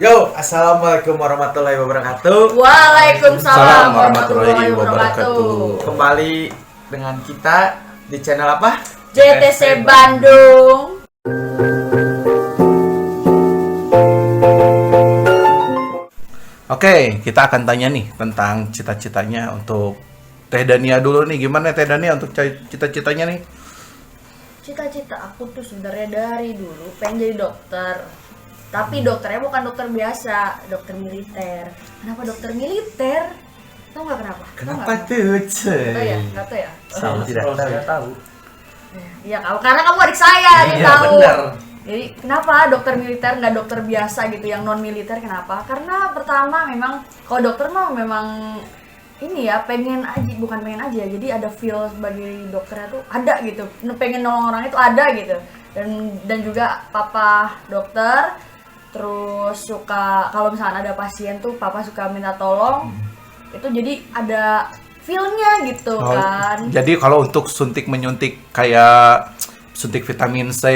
Yo, assalamualaikum warahmatullahi wabarakatuh. Waalaikumsalam warahmatullahi wabarakatuh. Kembali dengan kita di channel apa? JTC Bandung. Oke, kita akan tanya nih tentang cita-citanya untuk Teh Dania dulu nih. Gimana Teh Dania untuk cita-citanya nih? Cita-cita aku tuh sebenarnya dari dulu pengen jadi dokter. Tapi dokternya bukan dokter biasa, dokter militer. Kenapa dokter militer? Tahu nggak kenapa? Kenapa tuh? Tahu ya? Nggak tahu ya? Saya tidak tahu. Saya tahu. Iya, karena kamu adik saya, dia Iya, tahu. benar. Jadi kenapa dokter militer nggak dokter biasa gitu, yang non militer? Kenapa? Karena pertama memang kalau dokter mah memang ini ya pengen aja, bukan pengen aja. Jadi ada feel sebagai dokternya tuh ada gitu, pengen nolong orang itu ada gitu. Dan juga papa dokter, terus suka kalau misalnya ada pasien tuh papa suka minta tolong. Itu jadi ada feel-nya gitu kan. Jadi kalau untuk suntik menyuntik kayak suntik vitamin C,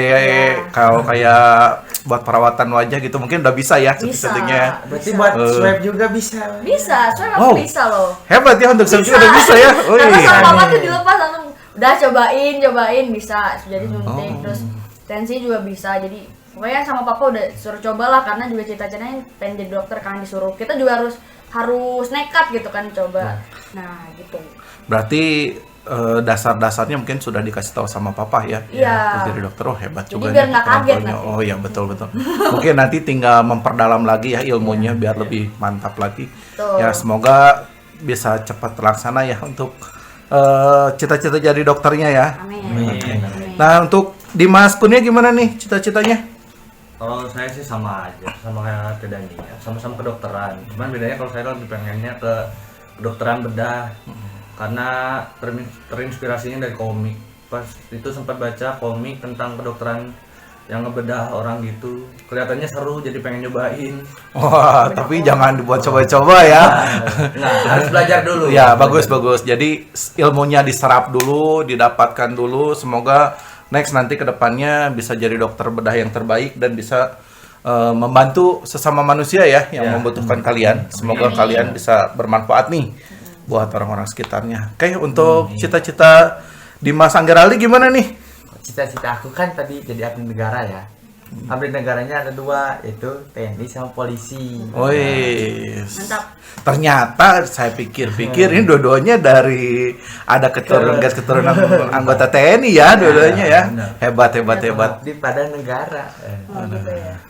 kalau kayak buat perawatan wajah gitu mungkin udah bisa ya suntik-suntiknya. Berarti buat swab juga bisa. Bisa, soalnya aku bisa loh. Hebat ya untuk suntik udah bisa ya. Karena sama papa tuh dilepas langsung udah cobain bisa jadi suntik. Terus tensi juga bisa. Jadi pokoknya sama papa udah suruh cobalah, karena juga cita-citanya pengen jadi dokter kan, disuruh. Kita juga harus nekat gitu kan coba. Nah, gitu. Berarti dasar-dasarnya mungkin sudah dikasih tahu sama papa ya. Iya. Untuk jadi dokter, hebat Jadi juga biar nih nggak kaget penontonnya. nanti. Oh iya, betul. Mungkin nanti tinggal memperdalam lagi ya ilmunya biar lebih mantap lagi. Tuh. Ya semoga bisa cepat terlaksana ya untuk cita-cita jadi dokternya ya. Amin. Nah, untuk Dimas Kurnia gimana nih cita-citanya? Kalau saya sih sama aja, sama kayak Teh Dania, sama-sama kedokteran. Cuman bedanya kalau saya lebih pengennya ke kedokteran bedah. Karena terinspirasinya dari komik. Pas itu sempat baca komik tentang kedokteran yang ngebedah orang gitu. Kelihatannya seru, jadi pengen nyobain. Wah, tapi jangan dibuat coba-coba ya. Nah, harus belajar dulu. Ya, bagus. Jadi ilmunya diserap dulu, didapatkan dulu. Semoga next nanti ke depannya bisa jadi dokter bedah yang terbaik dan bisa membantu sesama manusia ya yang membutuhkan kalian. Semoga kalian bisa bermanfaat nih buat orang-orang sekitarnya. Oke, untuk cita-cita Dimas Anggerali gimana nih? Cita-cita aku kan tadi jadi abdi negara ya. Abdi negaranya ada dua, yaitu TNI sama polisi. Wih, Mantap. ternyata saya pikir-pikir ini dua-duanya dari ada keturunan anggota TNI ya, dua-duanya ya. Hebat. Di pada negara. Oh, gitu ya.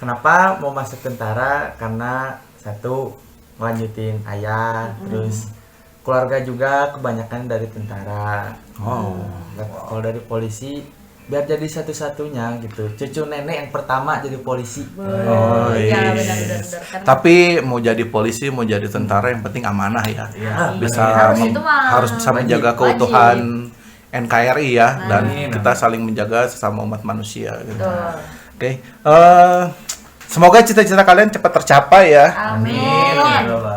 Kenapa mau masuk tentara? Karena satu, melanjutin ayah, terus keluarga juga kebanyakan dari tentara. Kalau dari polisi biar jadi satu-satunya gitu, cucu nenek yang pertama jadi polisi. Iya, benar. Tapi mau jadi polisi, mau jadi tentara, yang penting amanah ya. Bisa harus bisa menjaga wajib. keutuhan NKRI ya, dan Amin. kita saling menjaga sesama umat manusia gitu. Betul. Oke. Semoga cita-cita kalian cepat tercapai ya. Amin.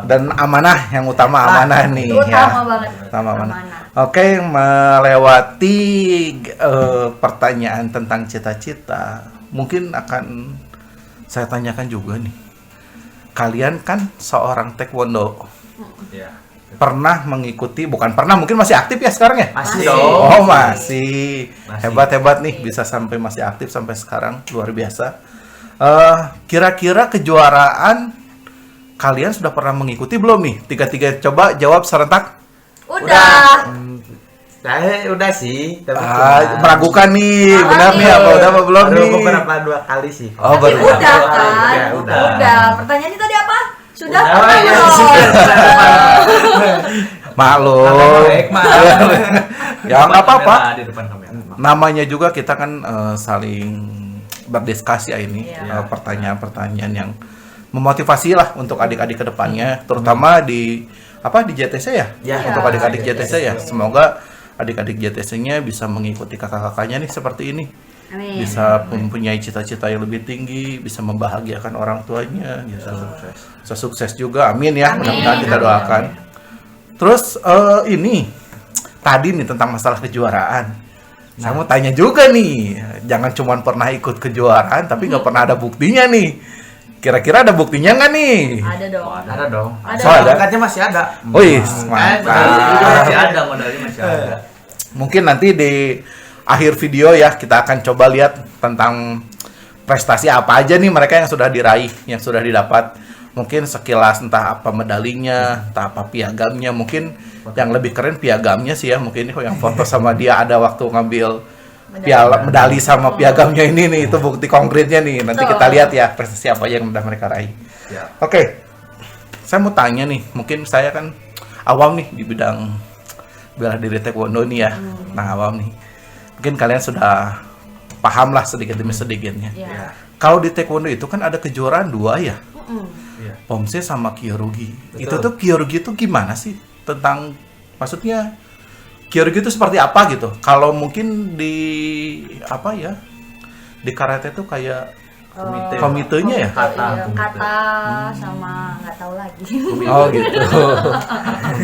Dan amanah yang utama, amanah nih Itu ya. utama banget. Utama amanah. Amanah. Oke, melewati pertanyaan tentang cita-cita, mungkin akan saya tanyakan juga nih. Kalian kan seorang taekwondo, Ya. pernah mengikuti, bukan pernah, mungkin masih aktif ya sekarang ya? Masih. Oh, masih. Masih. Hebat nih, bisa sampai masih aktif sampai sekarang, luar biasa. Kira-kira kejuaraan kalian sudah pernah mengikuti belum nih? Tiga-tiga coba jawab serentak. Udah. Saya udah sih, tapi Meragukan nih, Salah benar nih nih. apa udah apa belum baru nih? beberapa dua kali sih. Oh, Tapi baru. udah Dua kali. kan? Ya, udah. Pertanyaannya tadi apa? Sudah Udah, pernah ya, belum? sudah. Maklum. Baik, Ya nggak apa-apa. Di depan kamera. Namanya juga kita kan saling berdiskusi ya ini, Iya. pertanyaan-pertanyaan yang memotivasi lah untuk adik-adik ke depannya, terutama di JTC ya. Ya, Untuk adik-adik Iya, JTC ya. Semoga adik-adik JTC-nya bisa mengikuti kakak-kakaknya nih seperti ini. Amin. Bisa mempunyai cita-cita yang lebih tinggi, bisa membahagiakan orang tuanya, gitu. Bisa sukses juga, amin ya. Amin. Mudah-mudahan kita Amin. doakan. Terus ini tadi nih tentang masalah kejuaraan. Saya mau tanya juga nih, jangan cuma pernah ikut kejuaraan tapi nggak pernah ada buktinya nih. Kira-kira ada buktinya nggak nih? Ada dong. Ada dong. Ada. Soalnya- Berangkatnya masih ada. Wih, Modalnya juga mantap. masih ada, modalnya masih ada. Mungkin nanti di akhir video ya kita akan coba lihat tentang prestasi apa aja nih mereka yang sudah diraih, yang sudah didapat. Mungkin sekilas entah apa medalinya, entah apa piagamnya. Mungkin yang lebih keren piagamnya sih ya. Mungkin yang foto sama dia ada waktu ngambil medali sama piagamnya ini nih, itu bukti konkretnya nih. Nanti kita lihat ya prestasi apa yang udah mereka raih. Ya. Oke, saya mau tanya nih, mungkin saya kan awam nih di bidang bela diri taekwondo nih ya, nah awam nih. Mungkin kalian sudah paham lah sedikit demi sedikitnya. Iya. Kalau di taekwondo itu kan ada kejuaraan 2 ya, Mm-mm. Iya. Pomse sama Kyorugi. Betul. Itu tuh Kyorugi itu gimana sih? Tentang maksudnya Kyorugi itu seperti apa gitu? Kalau mungkin di apa ya? Di karate tuh kayak Komite. komitenya ya? Kata, Iya, komite. kata sama nggak tahu lagi. Oh gitu.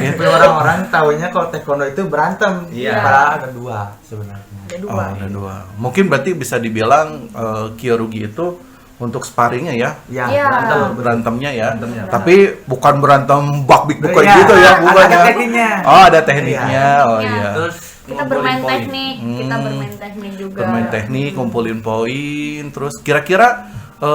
Tapi orang-orang tahunya kalau taekwondo itu berantem. Iya. Padahal ada 2 sebenarnya. Ada Oh, dua. ada 2. Mungkin berarti bisa dibilang Kyorugi itu untuk sparringnya ya, Ya, Iya. berantem. berantemnya ya. Berantemnya. Tapi bukan berantem bakbik bukan Iya, gitu ya, bukan ada ya. tekniknya. Oh, ada tekniknya. Oh Iya. iya. Terus Kita ngumpulin bermain poin. teknik, kita bermain teknik juga. Bermain teknik, kumpulin poin, terus kira-kira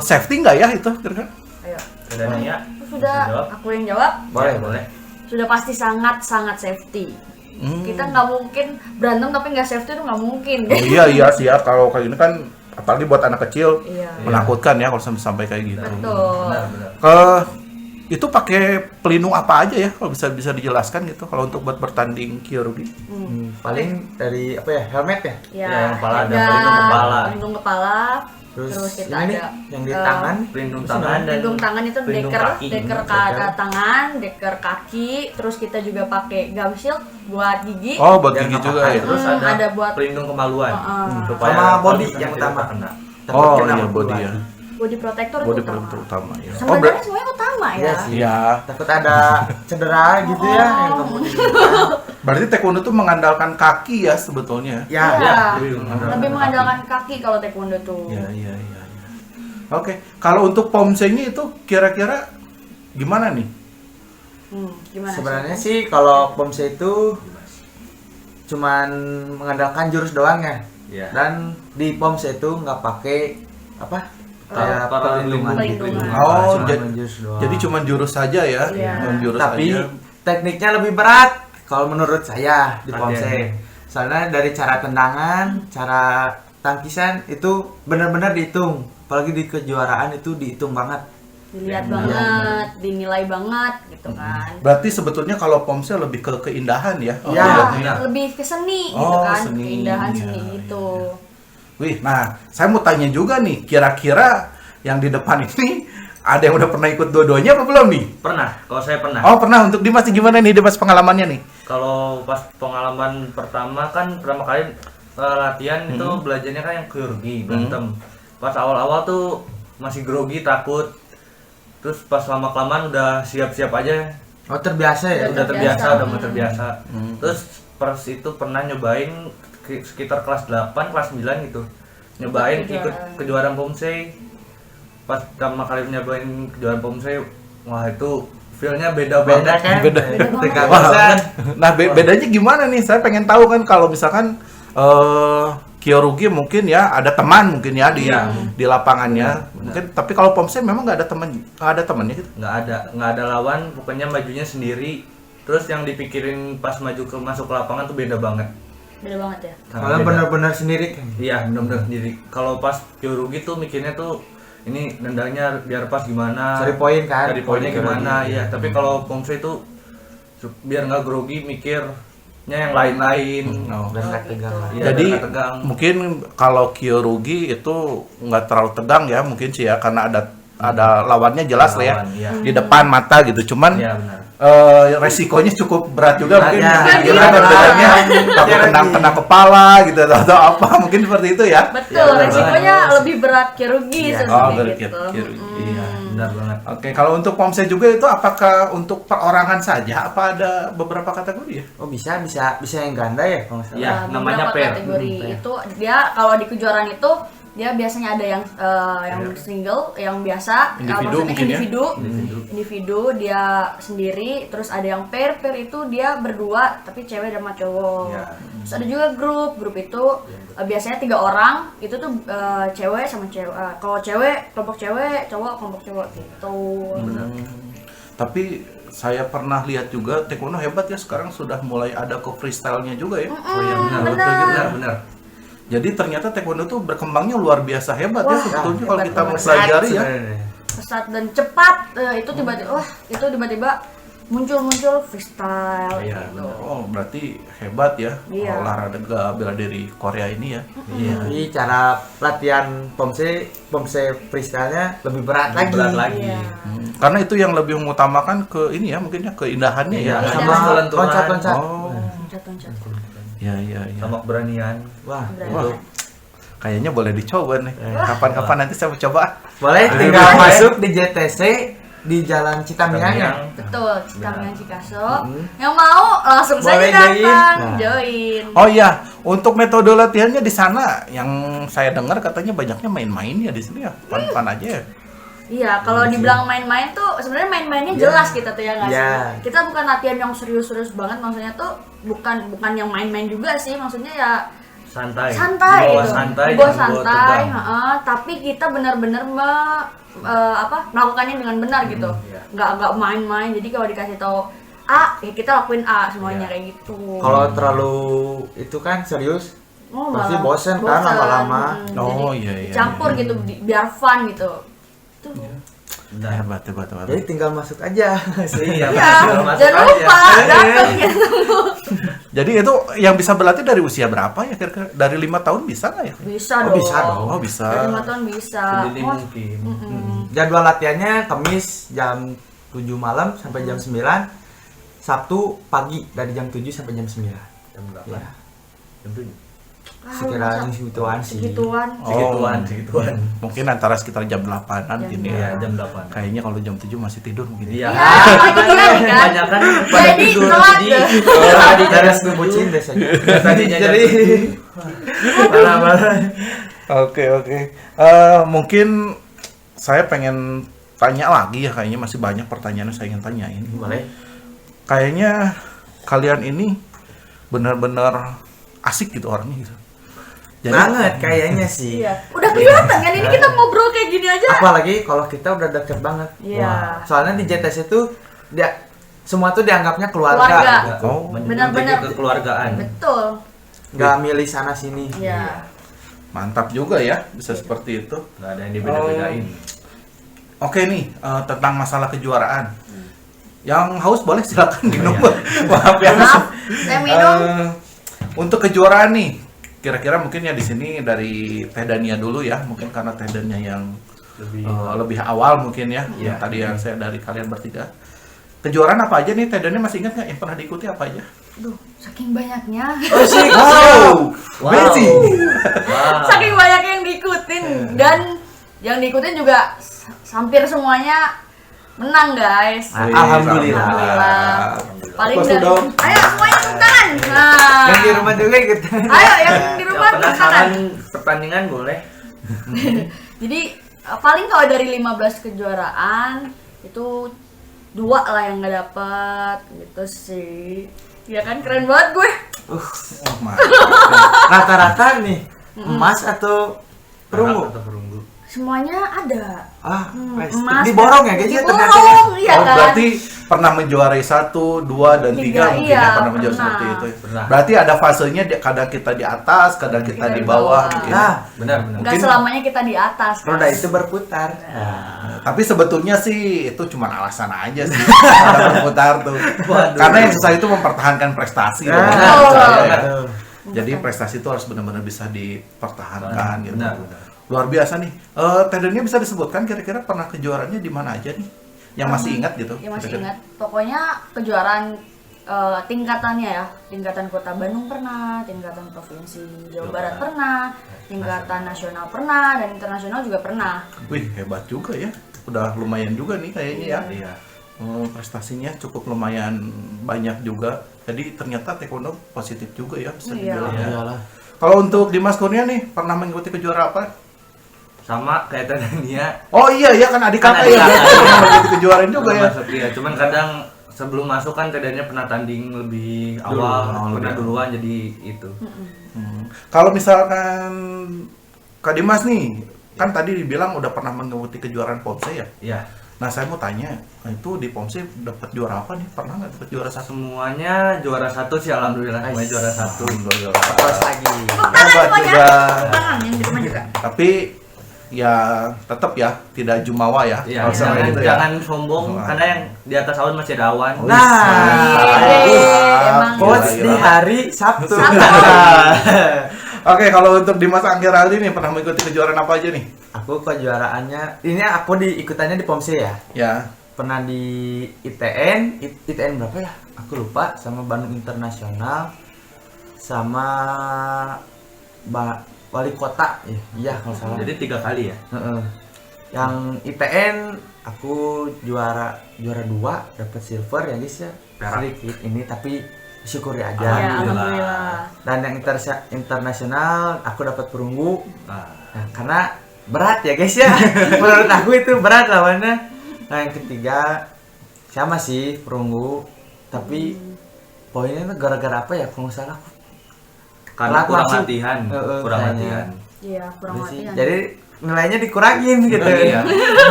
safety nggak ya itu kira-kira? Ayo. Kedania. Sudah, Jawab. aku yang jawab. Boleh, Ya, boleh. Sudah pasti sangat safety. Kita nggak mungkin berantem tapi nggak safety itu nggak mungkin. Oh, iya siap, kalau kayak gini kan apalagi buat anak kecil Iya. menakutkan ya kalau sampai kayak gitu. Betul. Benar. Itu pakai pelindung apa aja ya kalau bisa dijelaskan gitu kalau untuk buat bertanding Kyorugi? Paling dari apa ya? Helmet ya? Ya, Ya, yang kepala ada headguard, pelindung kepala. pelindung kepala. Terus, Terus kita ini nih, ada yang di eh, tangan. Pelindung Terus tangan dan pelindung tangan itu pelindung deker, kaki. deker tangan, deker kaki, terus kita juga pakai gum shield buat gigi. Oh, buat Yang gigi nggak juga pakai. ya. Terus ada ada, buat pelindung kemaluan. Supaya Sama kalau body misalnya yang tidak utama. terkena. Takut Oh kena iya body pukulan. ya. body protector Body itu utama. protector utama ya. Oh, Sebenarnya semuanya utama ya. Iya sih. Iya. Takut ada cedera gitu ya yang nggak mau Berarti taekwondo tuh mengandalkan kaki ya sebetulnya. Ya, Iya. lebih mengandalkan Lebih kaki. mengandalkan kaki kalau taekwondo tuh. Iya. Oke, kalau untuk pomse-nya itu kira-kira gimana nih? Gimana? sebenarnya sih kalau pomse itu cuman mengandalkan jurus doang ya. Iya. Dan di pomse itu nggak pakai apa? Kayak perlindungan. Perlindungan. Oh, Cuma jadi- jurus doang. Jadi cuma jurus saja ya? Iya. Cuma jurus Tapi aja. tekniknya lebih berat kalau menurut saya di Latihan. pomse. Soalnya dari cara tendangan, cara tangkisan itu benar-benar dihitung. Apalagi di kejuaraan itu dihitung banget. Dilihat banget, dinilai banget gitu kan. Berarti sebetulnya kalau pomse lebih ke keindahan ya? Iya. Ya, benar. lebih ke seni gitu Oh, kan, seni. keindahan Iya, seni gitu. Wih, nah saya mau tanya juga nih, kira-kira yang di depan ini ada yang udah pernah ikut dua-duanya apa belum nih? Pernah, kalau saya pernah. Oh pernah, untuk Dimas nih, gimana nih Dimas pengalamannya nih? Kalau pas pengalaman pertama kan pertama kali latihan itu belajarnya kan yang Kyorugi, berantem. Pas awal-awal tuh masih grogi, takut. Terus pas lama-kelamaan udah siap-siap aja. Oh terbiasa ya? Udah Udah terbiasa, terbiasa. udah mulai terbiasa. Terus pas itu pernah nyobain sekitar kelas 8, kelas 9 gitu. Nyobain Ikut ikut kejuaraan pomse. Pas pertama kali nyobain kejuaraan pomse, wah itu feel-nya beda Beda banget. kan? Beda. Tegang Wah, banget. nah bedanya gimana nih? Saya pengen tahu kan kalau misalkan Kyorugi mungkin ya ada teman mungkin ya Iya. di lapangannya. Mungkin tapi kalau pomse memang nggak ada teman, nggak ada temannya gitu. Nggak ada lawan, pokoknya majunya sendiri. Terus yang dipikirin pas maju ke masuk ke lapangan tuh beda banget. Beda banget ya. Kalau Beda. benar-benar sendiri kan? Iya, benar-benar sendiri. Kalau pas Kyorugi tuh mikirnya tuh ini nendangnya biar pas gimana, Cari poin kan? cari poinnya Poin gimana, Kyorugi. iya. Tapi kalau pomse itu biar nggak grogi mikirnya yang lain-lain. Oh. Dan nggak tegang lah. Iya, Jadi nggak tegang. mungkin kalau Kyorugi itu nggak terlalu tegang ya mungkin sih ya karena ada lawannya jelas lah ya Lawan, iya. di depan mata gitu. Cuman Iya benar. resikonya cukup berat juga mungkin Beratnya. kira-kira Iya, bedanya berat. takut Iya, kena kepala gitu atau apa mungkin seperti itu ya. Betul, benar resikonya lebih berat Kyorugi Iya. sebenarnya Oh, berat gitu. Kyorugi. Iya, benar banget. Oke, kalau untuk pomse juga itu apakah untuk perorangan saja apa ada beberapa kategori ya? Oh bisa yang ganda ya kalau nggak salah. Iya. Nah, namanya beberapa pair. kategori Pair. itu dia kalau di kejuaraan itu dia biasanya ada yang single, yang biasa, Individu maksudnya mungkin ya? individu dia sendiri, terus ada yang pair itu dia berdua tapi cewek sama cowok. Iya. Terus ada juga grup itu biasanya 3 orang, itu tuh cewek sama cewek. Kalau cewek kelompok cewek, cowok kelompok cowok gitu. Tapi saya pernah lihat juga taekwondo hebat ya, sekarang sudah mulai ada ke freestyle-nya juga ya. Oh iya benar, benar. benar. Jadi ternyata taekwondo tuh berkembangnya luar biasa hebat ya Wah, sebetulnya kalau hebat kita banget. mempelajari ya. Pesat dan cepat, itu tiba-tiba muncul freestyle Iya, gitu. Oh, berarti hebat ya Iya. olahraga bela diri Korea ini ya. Jadi cara latihan pomse freestyle-nya lebih berat lagi. Iya. Karena itu yang lebih mengutamakan ke ini ya, mungkin ya keindahannya ya. Iya, Sama kelenturan. loncat-loncat. Oh, Loncat-loncat. ya. Sama keberanian. Wah, Berani. Kayaknya boleh dicoba nih. Kapan-kapan nanti saya mau coba. boleh tinggal masuk di JTC di Jalan Citamiang. Betul, Citamiang Cikaso. Yang mau langsung Boleh saja join. datang, Nah. join. Oh iya, untuk metode latihannya di sana yang saya dengar katanya banyaknya main-main ya di sini ya. Fun-fun aja ya. Iya, kalau dibilang main-main tuh sebenarnya main-mainnya jelas kita tuh ya nggak sih? Iya. Kita bukan latihan yang serius-serius banget, maksudnya tuh bukan yang main-main juga sih, maksudnya ya Santai. santai Dibawa gitu. santai. Dibawa jangan dibawa santai, tegang. tapi kita benar-benar melakukannya dengan benar gitu. Iya. Nggak main-main. Jadi kalau dikasih tahu A, ya kita lakuin A semuanya Iya. kayak gitu. Kalau terlalu itu kan serius, Oh, pasti malah bosen kan lama-lama. Oh, Jadi iya, iya, campur iya. gitu biar fun gitu. Tuh. Benar. Hebat. Jadi tinggal masuk aja. Iya, Ya, tinggal masuk jangan aja. lupa datang gitu. Jadi itu yang bisa berlatih dari usia berapa ya kira-kira? Dari 5 tahun bisa nggak ya? Bisa Oh, dong. bisa dong. Oh, bisa. Dari 5 tahun bisa. Jadi Mas, mungkin. Jadwal latihannya Kamis jam 7 malam sampai jam 9. Sabtu pagi dari jam 7 sampai jam 9. Jam 8. Ya, Jam 7. sekiranya segituan sih. segituan. Segituan. Mungkin antara sekitar jam 8-an Jam gini Iya, ya. jam 8. Kayaknya kalau jam 7 masih tidur mungkin. Iya. Iya, pagi dia kan. Kebanyakan pada Jadi tidur. telat Jadi deh. tadi Cara bucin biasanya. tadinya Jadi malah Oke. Mungkin saya pengen tanya lagi ya, kayaknya masih banyak pertanyaan yang saya ingin tanyain. boleh. Kayaknya kalian ini benar-benar asik gitu orangnya gitu. Banget kayaknya sih. Iya. Udah kelihatan kan ini kita ngobrol kayak gini aja. Apalagi kalau kita udah deket banget. Iya. Wah, soalnya di JTS itu dia semua tuh dianggapnya keluarga. Keluarga. Gitu. Oh, Benar-benar. kekeluargaan. Betul. Nggak milih sana sini. Iya. mantap juga ya bisa seperti itu. Nggak ada yang dibeda-bedain. Oke nih, tentang masalah kejuaraan. Yang haus boleh silakan minum. Maaf ya. Maaf, saya minum. Untuk kejuaraan nih, kira-kira mungkin ya di sini dari Teh Dania dulu ya, mungkin karena Teh Dania yang lebih awal mungkin ya. Yang tadi yang saya dari kalian bertiga. Kejuaraan apa aja nih Teh Dania, masih ingat nggak yang pernah diikuti apa aja? Aduh, saking banyaknya. Wow, amazing. Wow. Saking banyak yang diikutin dan yang diikutin juga hampir semuanya menang guys. Alhamdulillah. Alhamdulillah. Paling Aplaus dari dong. ayo semuanya tepuk tangan. Nah. Yang di rumah juga ikut. Ayo yang di rumah tepuk tangan. Penasaran pertandingan boleh. Jadi paling kalau dari 15 kejuaraan itu 2 lah yang nggak dapet gitu sih. Ya kan keren banget gue. Oh, mantap. Rata-rata nih emas atau perunggu. Atau perunggu. Semuanya ada. Ah, wes. Emas. Diborong ya guys ya ternyata. Diborong, iya Oh, kan. berarti pernah menjuarai 1, 2, dan 3 Tiga, mungkin iya, ya pernah menjuarai pernah. seperti itu. Pernah. Berarti ada fasenya, kadang kita di atas, kadang kita Kita di di bawah. bawah. mungkin. Nah, Benar. Nggak Mungkin- selamanya kita di atas. kan? roda itu berputar. Tapi sebetulnya sih itu cuma alasan aja sih. Ada berputar tuh. Waduh. Karena yang susah itu mempertahankan prestasi. loh. Nah, Betul. Saya ya. Betul. Jadi prestasi itu harus benar-benar bisa dipertahankan gitu. Benar. Luar biasa nih. Teh Dania bisa disebutkan kira-kira pernah kejuaraannya di mana aja nih? Yang masih ingat gitu. Ya masih kira-kira? ingat. Pokoknya kejuaraan tingkatannya ya, tingkatan Kota Bandung pernah, tingkatan Provinsi Jawa Barat pernah, tingkatan nasional pernah, dan internasional juga pernah. Wih, hebat juga ya. Udah lumayan juga nih kayaknya ya. Iya. Prestasinya cukup lumayan banyak juga. Jadi ternyata taekwondo positif juga ya bisa Iya. dibilang. Iya. Iyalah. Kalau untuk Dimas Kurnia nih, pernah mengikuti kejuaraan apa? sama kayak Tedania. Oh iya kan adik Kan kakak adik ya. kakak. Pernah mengikuti kejuaraan juga ya. Masuk dia. Cuman kadang sebelum masuk kan Tedania pernah tanding lebih awal, pernah duluan jadi itu. Kalau misalkan Kak Dimas nih, kan tadi dibilang udah pernah mengikuti kejuaraan Pomse ya? Iya. Nah saya mau tanya, itu di Pomse dapat juara apa nih? Pernah nggak dapat juara satu? Semuanya juara 1 sih, alhamdulillah semuanya juara 1. Terus lagi. Tepuk tangan Hebat semuanya. juga. Tepuk tangan yang di rumah juga. Tapi ya tetap ya tidak jumawa ya. Iya, Kalau sama jangan, gitu ya. jangan sombong karena yang di atas awan masih ada awan. Oh, Nah, emang. coach di Gila. hari Sabtu. Oke, kalau untuk Dimas Anggeraldi nih pernah mengikuti kejuaraan apa aja nih? Aku kejuaraannya, ini aku ikutannya di Pomse ya. Ya. Pernah di ITN berapa ya? Aku lupa, sama Bandung Internasional, sama Wali Kota, iya kalau salah. Jadi 3 kali ya. Heeh. Yang ITN aku juara 2, dapat silver ya guys ya. Perak. Sedikit ini tapi syukuri Ya, aja. alhamdulillah. Dan yang internasional aku dapat perunggu. Nah, Nah, karena berat ya guys ya. Menurut aku itu berat lawannya. Nah, yang ketiga sama sih perunggu, tapi poinnya tuh gara-gara apa ya? Kalau nggak salah aku karena telat kurang masuk. latihan, kurang kayaknya. latihan. Iya, kurang Udah sih. latihan. Jadi nilainya dikurangin gitu. Iya.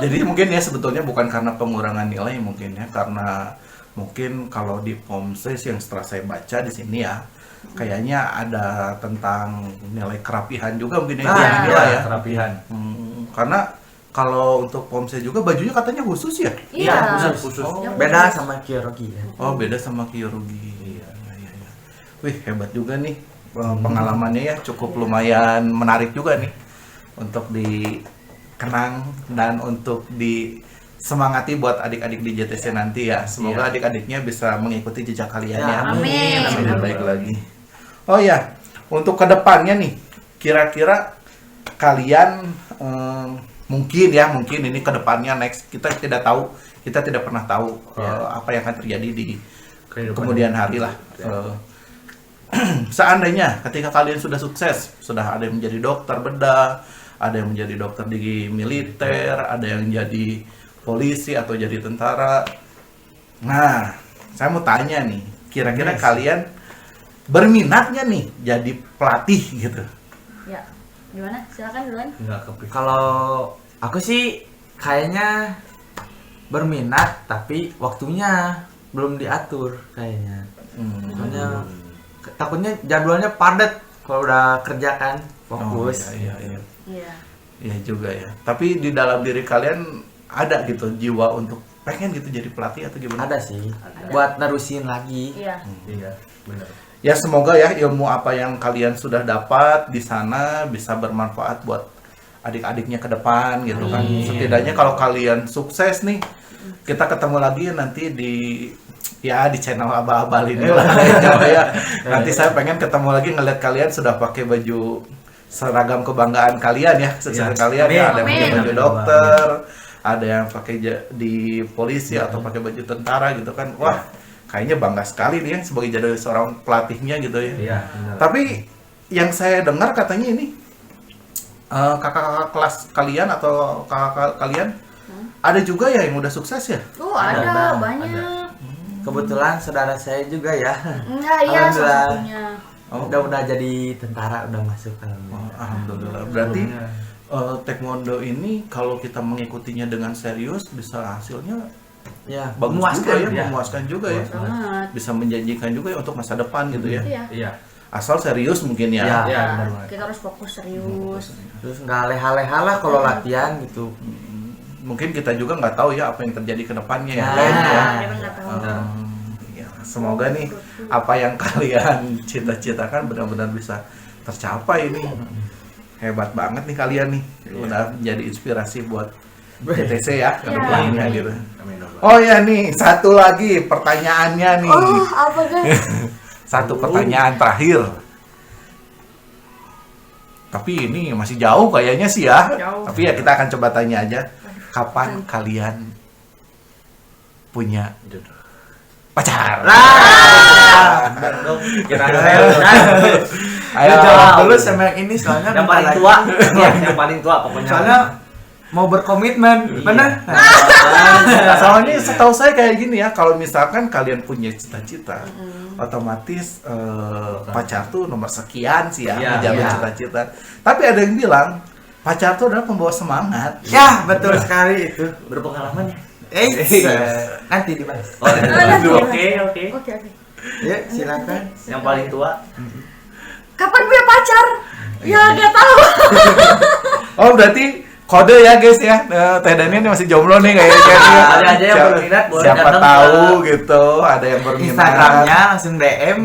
Jadi mungkin ya sebetulnya bukan karena pengurangan nilai mungkin ya, karena mungkin kalau di Pomse yang setelah saya baca di sini ya, kayaknya ada tentang nilai kerapihan juga mungkin ya, Ah, yang nilai ya. Kerapihan. Karena kalau untuk Pomse juga bajunya katanya khusus ya? Iya. khusus. Oh, Beda sama Kyorugi ya. oh beda sama Kyorugi. Iya. Wih hebat juga nih pengalamannya ya, cukup lumayan menarik juga nih untuk dikenang dan untuk disemangati buat adik-adik di JTC nanti ya. Semoga adik-adiknya bisa mengikuti jejak kalian ya. Ya, amin. Lebih baik lagi. Oh ya, untuk kedepannya nih, kira-kira kalian mungkin ini kedepannya next kita tidak tahu, kita tidak pernah tahu apa yang akan terjadi di Kehidupan. kemudian hari lah. Seandainya ketika kalian sudah sukses, sudah ada yang menjadi dokter bedah, ada yang menjadi dokter di militer, ada yang jadi polisi atau jadi tentara. Nah, saya mau tanya nih, kira-kira kalian berminatnya nih jadi pelatih gitu? Ya. Gimana? Silakan duluan. Enggak kepikiran. Kalau aku sih kayaknya berminat tapi waktunya belum diatur kayaknya. Soalnya takutnya jadwalnya padat kalau udah kerja kan, fokus. Iya. Iya. Iya juga ya. Tapi di dalam diri kalian ada gitu jiwa untuk pengen gitu jadi pelatih atau gimana? Ada sih, buat nerusin lagi. Iya. Iya, benar. Ya semoga ya ilmu apa yang kalian sudah dapat di sana bisa bermanfaat buat adik-adiknya ke depan gitu kan. Setidaknya kalau kalian sukses nih, kita ketemu lagi nanti di channel Aba-Abal ini lah ya. Nanti saya pengen ketemu lagi ngeliat kalian sudah pakai baju seragam kebanggaan kalian ya, secara kalian ya, ada yang pakai Amin. baju dokter, ada yang pakai di polisi atau pakai baju tentara gitu kan. Wah, kayaknya bangga sekali nih ya sebagai jadi seorang pelatihnya gitu ya. Iya, benar. Tapi yang saya dengar katanya ini kakak-kakak kelas kalian atau kakak kalian ada juga ya yang udah sukses ya? Oh, ada Ada, banyak. Kebetulan saudara saya juga ya. Enggak, iya salah Alhamdulillah. satunya. Udah jadi tentara, udah masuk alhamdulillah. Alhamdulillah. Berarti taekwondo ini kalau kita mengikutinya dengan serius bisa hasilnya Ya, bagus memuaskan juga ya, ya. memuaskan juga ya. Banget. Bisa menjanjikan juga ya untuk masa depan gitu ya. Iya. Iya. Asal serius mungkin ya. Ya. Iya, benar banget. Kita harus fokus serius. Terus nggak leha-leha lah kalau latihan gitu. Mungkin kita juga nggak tahu ya apa yang terjadi ke depannya ya. Nah. Kayaknya ya. Kita nggak tahu. Ya, semoga nih apa yang kalian cita-citakan benar-benar bisa tercapai nih. Hebat banget nih kalian nih. Udah menjadi inspirasi buat BTC ya ke Iya. depannya gitu. Amin. Dok. Oh ya nih, satu lagi pertanyaannya nih. Oh, apa guys? Satu pertanyaan terakhir. Tapi ini masih jauh kayaknya sih ya. Jauh. Tapi ya kita akan coba tanya aja. Kapan kalian punya pacar? Lah, Dok, kita Ayo. Jawab dulu sama yang ini soalnya Yang bentar paling lagi. tua, ya, yang paling tua pokoknya. Soalnya mau berkomitmen, benar? Nah, soalnya setahu saya kayak gini ya, kalau misalkan kalian punya cita-cita, otomatis pacar tuh nomor sekian sih ya, Iya, menjaga iya. cita-cita. Tapi ada yang bilang pacar tuh adalah pembawa semangat. Ya, betul sekali itu. Berpengalaman ya. Nanti dibahas. Oh, nanti. oke. Oke. Ya, silakan. Yang paling tua. Kapan punya pacar? Ya nggak tahu. Oh, berarti kode ya guys ya, Teh Dani ini masih jomblo nih kayaknya. Ada aja yang berminat, boleh Siapa datang tahu ke- gitu, ada yang berminat. Instagramnya langsung DM.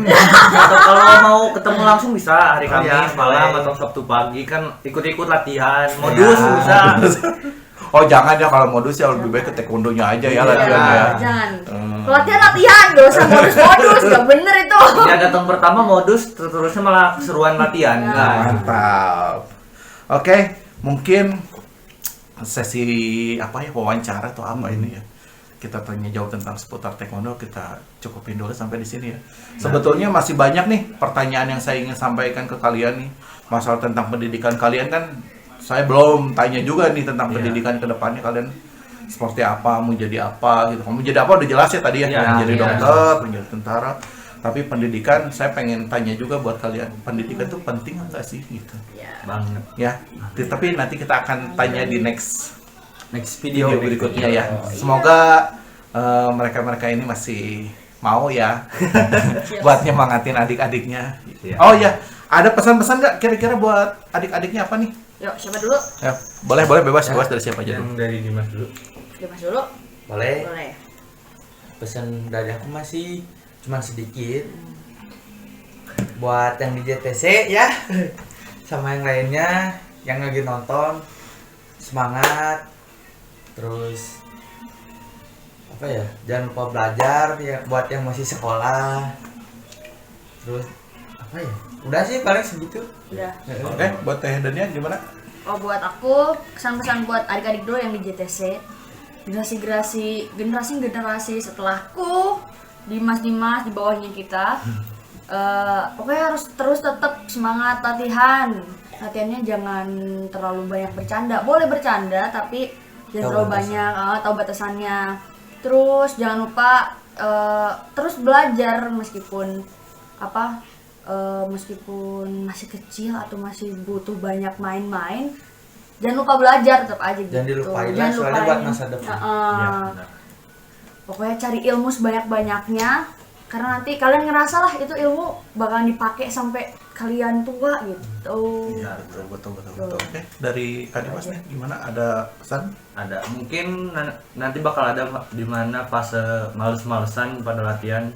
Atau kalau mau ketemu langsung bisa hari Oh, Kamis iya, malam boleh. atau Sabtu pagi kan ikut-ikut latihan modus Ya. bisa. Oh jangan ya, kalau modus ya lebih baik ke taekwondonya aja ya Iya, latihannya. Ya, jangan. Latihan, gak usah modus-modus, gak bener itu. Ya datang pertama modus terusnya malah keseruan latihan. Ya. Nah, Mantap. Oke, mungkin sesi apa ya, wawancara atau apa ini ya. Kita tanya jawab tentang seputar taekwondo, kita cukupin dulu sampai di sini ya. Sebetulnya masih banyak nih pertanyaan yang saya ingin sampaikan ke kalian nih. Masalah tentang pendidikan kalian kan saya belum tanya juga nih tentang pendidikan ke depannya kalian seperti apa, mau jadi apa gitu. Kamu jadi apa udah jelas ya tadi ya, Iya, mau jadi iya. dokter, mau jadi tentara. Tapi pendidikan saya pengen tanya juga buat kalian, pendidikan itu penting enggak sih gitu. Ya. banget. Ya, tapi nanti kita akan tanya di next Next video berikutnya ya. Semoga mereka-mereka ini masih mau ya buat nyemangatin adik-adiknya. Iya. Oh ya, ada pesan-pesan nggak kira-kira buat adik-adiknya apa nih? Yuk, siapa dulu? Ya, boleh bebas dari siapa aja dulu. Yang dari Dimas dulu. Dimas dulu. Boleh. Boleh. Pesan dari aku masih cuman sedikit buat yang di JTC ya sama yang lainnya yang lagi nonton, semangat, terus apa ya, jangan lupa belajar ya, buat yang masih sekolah, terus apa ya, udah sih paling segitu. Udah. Oke, buat Teh Dania gimana? Oh, buat aku kesan-pesan buat adik-adik dulu yang di JTC. Generasi setelahku, Dimas di bawahnya kita. Pokoknya harus terus tetap semangat latihannya jangan terlalu banyak bercanda, boleh bercanda tapi jangan terlalu banyak, tahu batasannya. Terus jangan lupa terus belajar meskipun masih kecil atau masih butuh banyak main-main, jangan lupa belajar tetap aja gitu. Jangan dilupain lah, soalnya buat masa depan. Iya, benar. Pokoknya cari ilmu sebanyak-banyaknya, karena nanti kalian ngerasa lah itu ilmu bakalan dipakai sampai kalian tua gitu. Iya, betul. Oke, dari Kak Dimas nih gimana? Ada pesan? Ada mungkin nanti bakal ada di mana fase males-malesan pada latihan,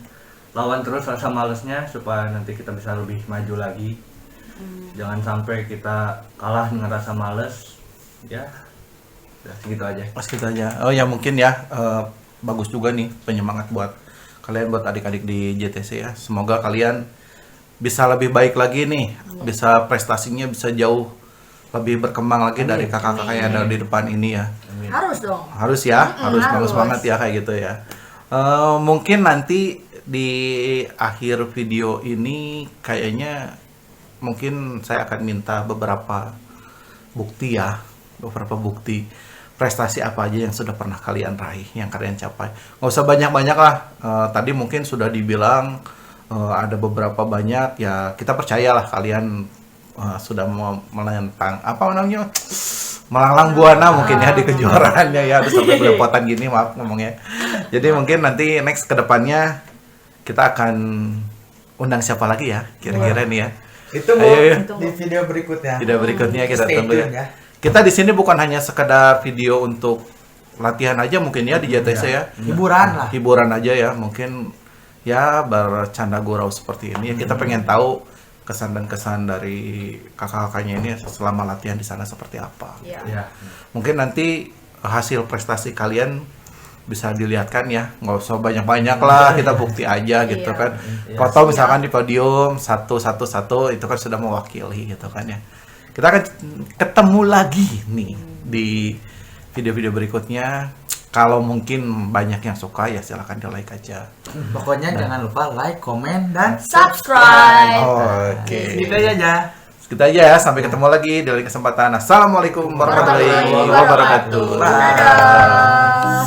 lawan terus rasa malesnya supaya nanti kita bisa lebih maju lagi. Jangan sampai kita kalah ngerasa males. Ya udah segitu aja. Pas kita aja. Oh ya mungkin ya, bagus juga nih penyemangat buat kalian, buat adik-adik di JTC ya. Semoga kalian bisa lebih baik lagi nih, bisa prestasinya bisa jauh lebih berkembang lagi dari kakak-kakak yang ada di depan ini ya. Harus dong. Harus ya, harus harus. bagus banget ya kayak gitu ya. Mungkin nanti di akhir video ini kayaknya mungkin saya akan minta beberapa bukti prestasi apa aja yang sudah pernah kalian raih, yang kalian capai. Nggak usah banyak-banyak lah. Tadi mungkin sudah dibilang ada beberapa banyak ya, kita percayalah kalian sudah melentang apa namanya, melanglang buana mungkin ya di kejuaraannya ya, harus sampai belepotan gini, maaf ngomongnya. Jadi mungkin nanti next kedepannya kita akan undang siapa lagi ya kira-kira nih ya. Itu Bu, Ayo. di video berikutnya. Video berikutnya kita Stay tunggu tune ya. Kita di sini bukan hanya sekedar video untuk latihan aja mungkin ya di JTC ya. Hiburan lah. Hiburan aja ya, mungkin ya bercanda gurau seperti ini. Kita pengen tahu kesan dan kesan dari kakak-kakaknya ini selama latihan di sana seperti apa. Iya. Ya. Mungkin nanti hasil prestasi kalian bisa dilihatkan ya, nggak usah banyak-banyak lah, kita bukti aja gitu Iya. kan. Iya. Foto misalkan di podium satu itu kan sudah mewakili gitu kan ya. Kita akan ketemu lagi nih di video-video berikutnya. kalau mungkin banyak yang suka ya silakan di like aja. Pokoknya jangan lupa like, komen, dan Subscribe. Oke. gitu aja. Gitu aja ya, sampai ketemu lagi di lain kesempatan. Assalamualaikum warahmatullahi wabarakatuh. Dadah.